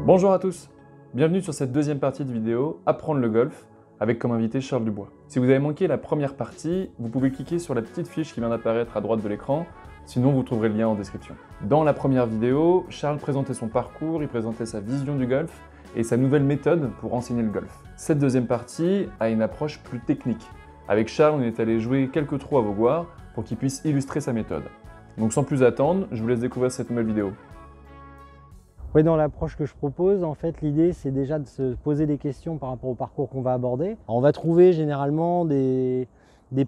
Bonjour à tous, bienvenue sur cette deuxième partie de vidéo Apprendre le golf avec comme invité Charles Dubois. Si vous avez manqué la première partie, vous pouvez cliquer sur la petite fiche qui vient d'apparaître à droite de l'écran, sinon vous trouverez le lien en description. Dans la première vidéo, Charles présentait son parcours, il présentait sa vision du golf et sa nouvelle méthode pour enseigner le golf. Cette deuxième partie a une approche plus technique. Avec Charles, on est allé jouer quelques trous à Vaugoire pour qu'il puisse illustrer sa méthode. Donc sans plus attendre, je vous laisse découvrir cette nouvelle vidéo. Oui, dans l'approche que je propose, en fait, l'idée, c'est déjà de se poser des questions par rapport au parcours qu'on va aborder. On va trouver généralement des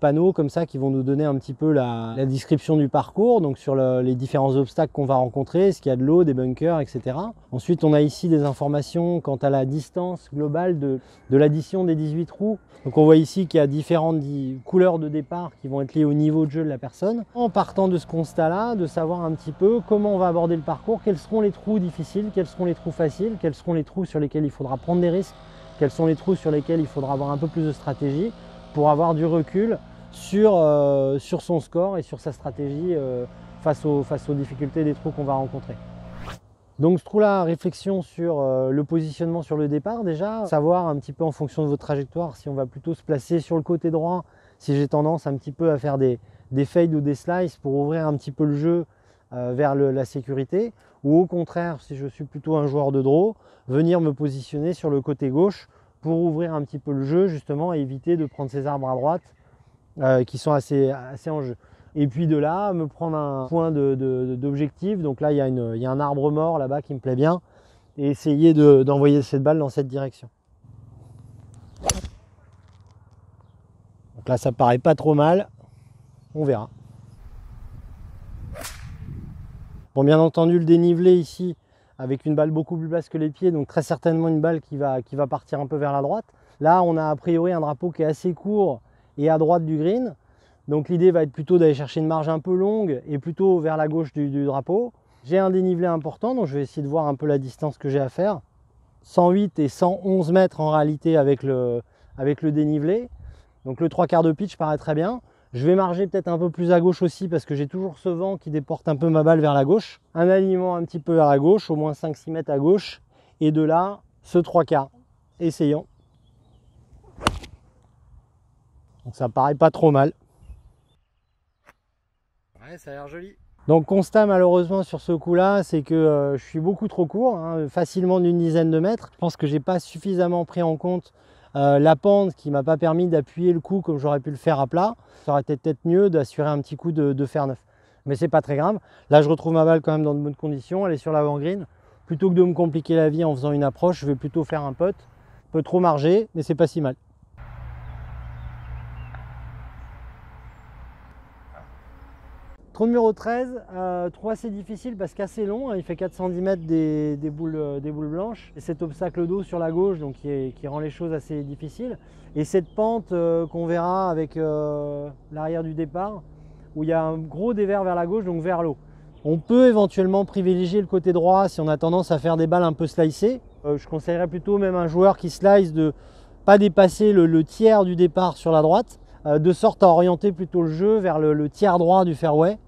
panneaux comme ça qui vont nous donner un petit peu la description du parcours, donc sur les différents obstacles qu'on va rencontrer, est-ce qu'il y a de l'eau, des bunkers, etc. Ensuite, on a ici des informations quant à la distance globale de l'addition des 18 trous. Donc on voit ici qu'il y a différentes couleurs de départ qui vont être liées au niveau de jeu de la personne. En partant de ce constat-là, de savoir un petit peu comment on va aborder le parcours, quels seront les trous difficiles, quels seront les trous faciles, quels seront les trous sur lesquels il faudra prendre des risques, quels sont les trous sur lesquels il faudra avoir un peu plus de stratégie pour avoir du recul sur son score et sur sa stratégie face aux difficultés des trous qu'on va rencontrer. Donc ce trou-là, réflexion sur le positionnement sur le départ déjà, savoir un petit peu en fonction de votre trajectoire si on va plutôt se placer sur le côté droit, si j'ai tendance un petit peu à faire des fades ou des slices pour ouvrir un petit peu le jeu vers la sécurité, ou au contraire, si je suis plutôt un joueur de draw, venir me positionner sur le côté gauche pour ouvrir un petit peu le jeu justement et éviter de prendre ces arbres à droite qui sont assez en jeu. Et puis de là, me prendre un point d'objectif. Donc là, il y a un arbre mort là-bas qui me plaît bien. Et essayer d'envoyer cette balle dans cette direction. Donc là, ça paraît pas trop mal. On verra. Bon, bien entendu, le dénivelé ici, avec une balle beaucoup plus basse que les pieds. Donc très certainement une balle qui va partir un peu vers la droite. Là, on a a priori un drapeau qui est assez court et à droite du green. Donc l'idée va être plutôt d'aller chercher une marge un peu longue et plutôt vers la gauche du drapeau. J'ai un dénivelé important, donc je vais essayer de voir un peu la distance que j'ai à faire. 108 et 111 mètres en réalité avec le dénivelé. Donc le 3/4 de pitch paraît très bien. Je vais marger peut-être un peu plus à gauche aussi parce que j'ai toujours ce vent qui déporte un peu ma balle vers la gauche. Un alignement un petit peu vers la gauche, au moins 5-6 mètres à gauche. Et de là, ce 3/4. Essayons. Donc ça paraît pas trop mal. Ouais, ça a l'air joli. Donc constat malheureusement sur ce coup-là, c'est que je suis beaucoup trop court, hein, facilement d'une dizaine de mètres. Je pense que j'ai pas suffisamment pris en compte la pente qui m'a pas permis d'appuyer le coup comme j'aurais pu le faire à plat. Ça aurait été peut-être mieux d'assurer un petit coup de fer neuf. Mais c'est pas très grave. Là je retrouve ma balle quand même dans de bonnes conditions, elle est sur l'avant green. Plutôt que de me compliquer la vie en faisant une approche, je vais plutôt faire un putt. Un peu trop marger, mais c'est pas si mal. Trou numéro 13, trou assez difficile parce qu'assez long, hein, il fait 410 mètres des boules blanches. Et cet obstacle d'eau sur la gauche donc, qui rend les choses assez difficiles. Et cette pente qu'on verra avec l'arrière du départ, où il y a un gros dévers vers la gauche, donc vers l'eau. On peut éventuellement privilégier le côté droit si on a tendance à faire des balles un peu slicées. Je conseillerais plutôt même un joueur qui slice de ne pas dépasser le tiers du départ sur la droite, de sorte à orienter plutôt le jeu vers le tiers droit du fairway.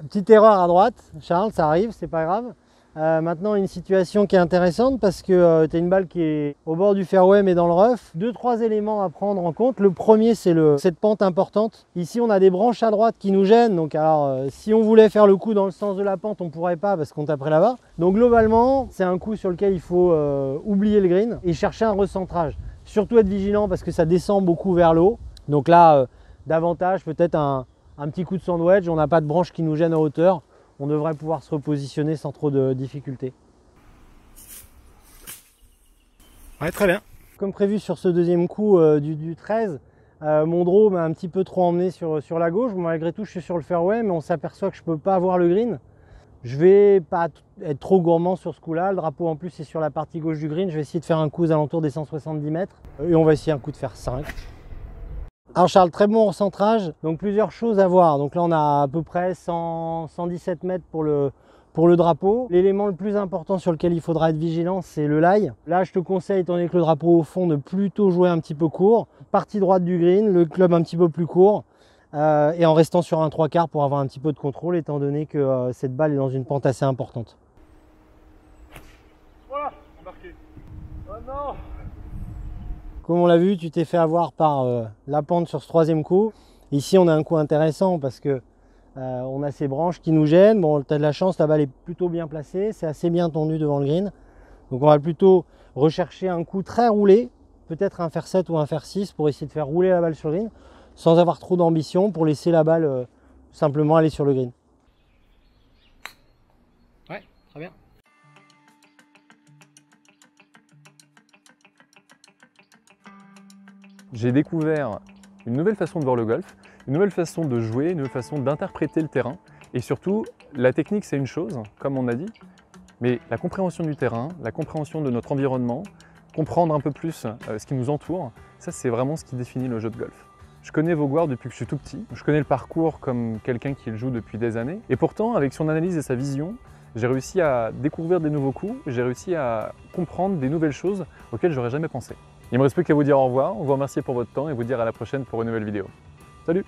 Petite erreur à droite, Charles, ça arrive, c'est pas grave. Maintenant, une situation qui est intéressante parce que tu as une balle qui est au bord du fairway mais dans le rough. 2-3 éléments à prendre en compte. Le premier, c'est cette pente importante. Ici, on a des branches à droite qui nous gênent. Donc, alors, si on voulait faire le coup dans le sens de la pente, on pourrait pas parce qu'on taperait là-bas. Donc, globalement, c'est un coup sur lequel il faut oublier le green et chercher un recentrage. Surtout être vigilant parce que ça descend beaucoup vers le haut. Donc là, davantage peut-être un petit coup de sandwich, on n'a pas de branche qui nous gêne à hauteur, on devrait pouvoir se repositionner sans trop de difficultés. Ouais, très bien. Comme prévu sur ce deuxième coup du 13, mon draw m'a un petit peu trop emmené sur la gauche. Malgré tout, je suis sur le fairway, mais on s'aperçoit que je ne peux pas avoir le green. Je vais pas être trop gourmand sur ce coup-là. Le drapeau en plus est sur la partie gauche du green. Je vais essayer de faire un coup aux alentours des 170 mètres. Et on va essayer un coup de fer 5. Alors Charles, très bon recentrage, donc plusieurs choses à voir. Donc là on a à peu près 117 mètres pour le drapeau. L'élément le plus important sur lequel il faudra être vigilant, c'est le lie. Là je te conseille, étant donné que le drapeau au fond, de plutôt jouer un petit peu court. Partie droite du green, le club un petit peu plus court. et en restant sur un 3/4 pour avoir un petit peu de contrôle, étant donné que cette balle est dans une pente assez importante. Voilà, embarqué. Oh non! Comme on l'a vu, tu t'es fait avoir par la pente sur ce troisième coup. Ici, on a un coup intéressant parce que on a ces branches qui nous gênent. Bon, tu as de la chance, la balle est plutôt bien placée, c'est assez bien tendu devant le green. Donc on va plutôt rechercher un coup très roulé, peut-être un fer 7 ou un fer 6 pour essayer de faire rouler la balle sur le green, sans avoir trop d'ambition, pour laisser la balle simplement aller sur le green. Ouais, très bien. J'ai découvert une nouvelle façon de voir le golf, une nouvelle façon de jouer, une nouvelle façon d'interpréter le terrain. Et surtout, la technique c'est une chose, comme on a dit, mais la compréhension du terrain, la compréhension de notre environnement, comprendre un peu plus ce qui nous entoure, ça c'est vraiment ce qui définit le jeu de golf. Je connais Vaugoire depuis que je suis tout petit, je connais le parcours comme quelqu'un qui le joue depuis des années, et pourtant avec son analyse et sa vision, j'ai réussi à découvrir des nouveaux coups, j'ai réussi à comprendre des nouvelles choses auxquelles j'aurais jamais pensé. Il ne me reste plus qu'à vous dire au revoir, vous remercier pour votre temps et vous dire à la prochaine pour une nouvelle vidéo. Salut!